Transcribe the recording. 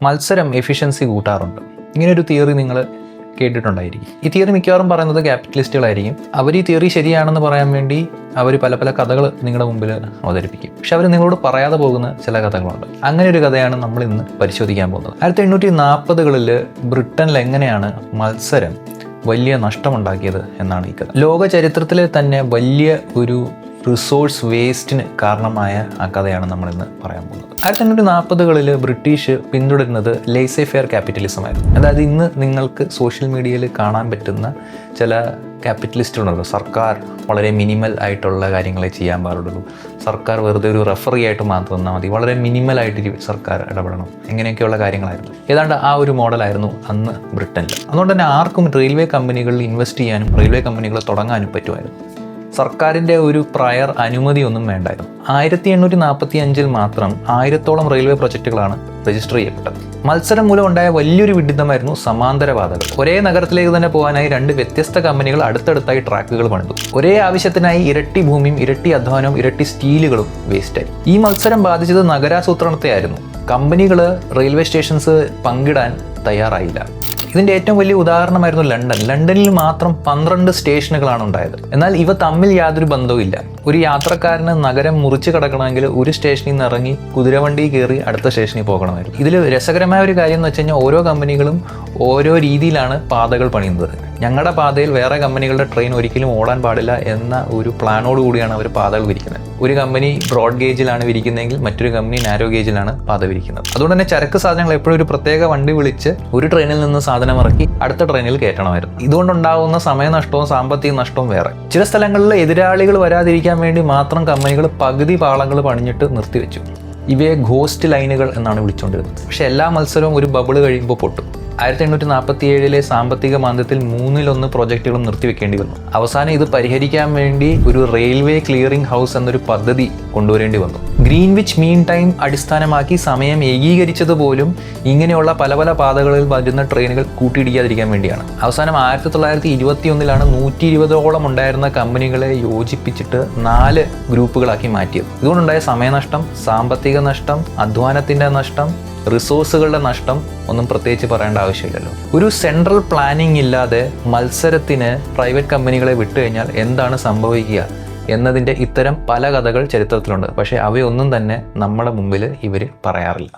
മത്സരം എഫിഷ്യൻസി കൂട്ടാറുണ്ട്. ഇങ്ങനൊരു തിയറി നിങ്ങൾ കേട്ടിട്ടുണ്ടായിരിക്കും. ഈ തിയറി മിക്കവാറും പറയുന്നത് ക്യാപിറ്റലിസ്റ്റുകളായിരിക്കും. അവർ ഈ തിയറി ശരിയാണെന്ന് പറയാൻ വേണ്ടി അവർ പല പല കഥകൾ നിങ്ങളുടെ മുമ്പിൽ അവതരിപ്പിക്കും. പക്ഷെ അവർ നിങ്ങളോട് പറയാതെ പോകുന്ന ചില കഥകളുണ്ട്. അങ്ങനെ ഒരു കഥയാണ് നമ്മൾ ഇന്ന് പരിശോധിക്കാൻ പോകുന്നത്. 1840-കളിൽ ബ്രിട്ടനിൽ എങ്ങനെയാണ് മത്സരം വലിയ നഷ്ടമുണ്ടാക്കിയത് എന്നാണ് ഈ കഥ. ലോക ചരിത്രത്തിലെ തന്നെ വലിയ ഒരു റിസോഴ്സ് വേസ്റ്റിന് കാരണമായ ആ കഥയാണ് നമ്മളിന്ന് പറയാൻ പോകുന്നത്. 1840-കളിൽ ബ്രിട്ടീഷ് പിന്തുടരുന്നത് ലേസേ ഫെയർ ക്യാപിറ്റലിസം ആയിരുന്നു. അതായത് ഇന്ന് നിങ്ങൾക്ക് സോഷ്യൽ മീഡിയയിൽ കാണാൻ പറ്റുന്ന ചില ക്യാപിറ്റലിസ്റ്റുകളുണ്ടല്ലോ, സർക്കാർ വളരെ മിനിമൽ ആയിട്ടുള്ള കാര്യങ്ങളെ ചെയ്യാൻ പാടുള്ളൂ, സർക്കാർ വെറുതെ ഒരു റെഫറി ആയിട്ട് മാത്രം തന്നാൽ മതി, വളരെ മിനിമലായിട്ട് സർക്കാർ ഇടപെടണം, ഇങ്ങനെയൊക്കെയുള്ള കാര്യങ്ങളായിരുന്നു. ഏതാണ്ട് ആ ഒരു മോഡലായിരുന്നു അന്ന് ബ്രിട്ടനിൽ. അതുകൊണ്ട് തന്നെ ആർക്കും റെയിൽവേ കമ്പനികളിൽ ഇൻവെസ്റ്റ് ചെയ്യാനും റെയിൽവേ കമ്പനികൾ തുടങ്ങാനും പറ്റുമായിരുന്നു. സർക്കാരിൻ്റെ ഒരു പ്രയർ അനുമതിയൊന്നും വേണ്ടായിരുന്നു. 1845-ൽ മാത്രം 1000-ഓളം റെയിൽവേ പ്രൊജക്റ്റുകളാണ് രജിസ്റ്റർ ചെയ്യപ്പെട്ടത്. മത്സരം മൂലം ഉണ്ടായ വലിയൊരു വിഡിത്തമായിരുന്നു സമാന്തരപാതകൾ. ഒരേ നഗരത്തിലേക്ക് തന്നെ പോകാനായി 2 വ്യത്യസ്ത കമ്പനികൾ അടുത്തടുത്തായി ട്രാക്കുകൾ പണിതു. ഒരേ ആവശ്യത്തിനായി ഇരട്ടി ഭൂമിയും ഇരട്ടി അധ്വാനവും ഇരട്ടി സ്റ്റീലുകളും വേസ്റ്റായി. ഈ മത്സരം ബാധിച്ചത് നഗരാസൂത്രണത്തെ ആയിരുന്നു. കമ്പനികൾ റെയിൽവേ സ്റ്റേഷൻസ് പങ്കിടാൻ തയ്യാറായില്ല. ഇതിൻ്റെ ഏറ്റവും വലിയ ഉദാഹരണമായിരുന്നു ലണ്ടൻ. ലണ്ടനിൽ മാത്രം 12 സ്റ്റേഷനുകളാണ് ഉണ്ടായത്. എന്നാൽ ഇവ തമ്മിൽ യാതൊരു ബന്ധവുമില്ല. ഒരു യാത്രക്കാരന് നഗരം മുറിച്ച് കടക്കണമെങ്കിൽ ഒരു സ്റ്റേഷനിൽ നിന്ന് ഇറങ്ങി കുതിരവണ്ടി കയറി അടുത്ത സ്റ്റേഷനിൽ പോകണമായിരുന്നു. ഇതിൽ രസകരമായ ഒരു കാര്യം എന്ന് വെച്ച് കഴിഞ്ഞാൽ ഓരോ കമ്പനികളും ഓരോ രീതിയിലാണ് പാതകൾ പണിയുന്നത്. ഞങ്ങളുടെ പാതയിൽ വേറെ കമ്പനികളുടെ ട്രെയിൻ ഒരിക്കലും ഓടാൻ പാടില്ല എന്ന ഒരു പ്ലാനോട് കൂടിയാണ് അവർ പാതകൾ വിരിക്കുന്നത്. ഒരു കമ്പനി ബ്രോഡ് ഗേജിലാണ് വിരിക്കുന്നതെങ്കിൽ മറ്റൊരു കമ്പനി നാരോ ഗേജിലാണ് പാത വിരിക്കുന്നത്. അതുകൊണ്ട് തന്നെ ചരക്ക് സാധനങ്ങൾ എപ്പോഴും ഒരു പ്രത്യേക വണ്ടി വിളിച്ച് ഒരു ട്രെയിനിൽ നിന്ന് സാധനം ഇറക്കി അടുത്ത ട്രെയിനിൽ കയറ്റണമായിരുന്നു. ഇതുകൊണ്ടുണ്ടാകുന്ന സമയനഷ്ടവും സാമ്പത്തിക നഷ്ടവും വേറെ. ചില സ്ഥലങ്ങളിൽ എതിരാളികൾ വരാതിരിക്കാൻ വേണ്ടി മാത്രം കമ്പനികൾ പകുതി പാളങ്ങൾ പണിഞ്ഞിട്ട് നിർത്തിവെച്ചു. ഇവയെ ഗോസ്റ്റ് ലൈനുകൾ എന്നാണ് വിളിച്ചുകൊണ്ടിരുന്നത്. പക്ഷെ എല്ലാ മത്സരവും ഒരു ബബിള് കഴിയുമ്പോൾ പൊട്ടും. 1847-ലെ സാമ്പത്തിക മാന്ദ്യത്തിൽ 1/3 പ്രോജക്റ്റുകളും നിർത്തിവെക്കേണ്ടി വന്നു. അവസാനം ഇത് പരിഹരിക്കാൻ വേണ്ടി ഒരു റെയിൽവേ ക്ലിയറിംഗ് ഹൗസ് എന്നൊരു പദ്ധതി കൊണ്ടുവരേണ്ടി വന്നു. ഗ്രീൻവിച്ച് മീൻ ടൈം അടിസ്ഥാനമാക്കി സമയം ഏകീകരിച്ചത് പോലും ഇങ്ങനെയുള്ള പല പല പാതകളിൽ വരുന്ന ട്രെയിനുകൾ കൂട്ടിയിടിക്കാതിരിക്കാൻ വേണ്ടിയാണ്. അവസാനം 1921-ലാണ് 120ഓളം ഉണ്ടായിരുന്ന കമ്പനികളെ യോജിപ്പിച്ചിട്ട് 4 ഗ്രൂപ്പുകളാക്കി മാറ്റിയത്. ഇതുകൊണ്ടുണ്ടായ സമയനഷ്ടം, സാമ്പത്തിക നഷ്ടം, അധ്വാനത്തിൻ്റെ നഷ്ടം, റിസോഴ്സുകളുടെ നഷ്ടം ഒന്നും പ്രത്യേകിച്ച് പറയേണ്ട ആവശ്യമില്ലല്ലോ. ഒരു സെൻട്രൽ പ്ലാനിംഗ് ഇല്ലാതെ മത്സരത്തിന് പ്രൈവറ്റ് കമ്പനികളെ വിട്ടുകഴിഞ്ഞാൽ എന്താണ് സംഭവിക്കുക എന്നതിൻ്റെ ഇത്തരം പല കഥകൾ ചരിത്രത്തിലുണ്ട്. പക്ഷേ അവയൊന്നും തന്നെ നമ്മുടെ മുമ്പിൽ ഇവർ പറയാറില്ല.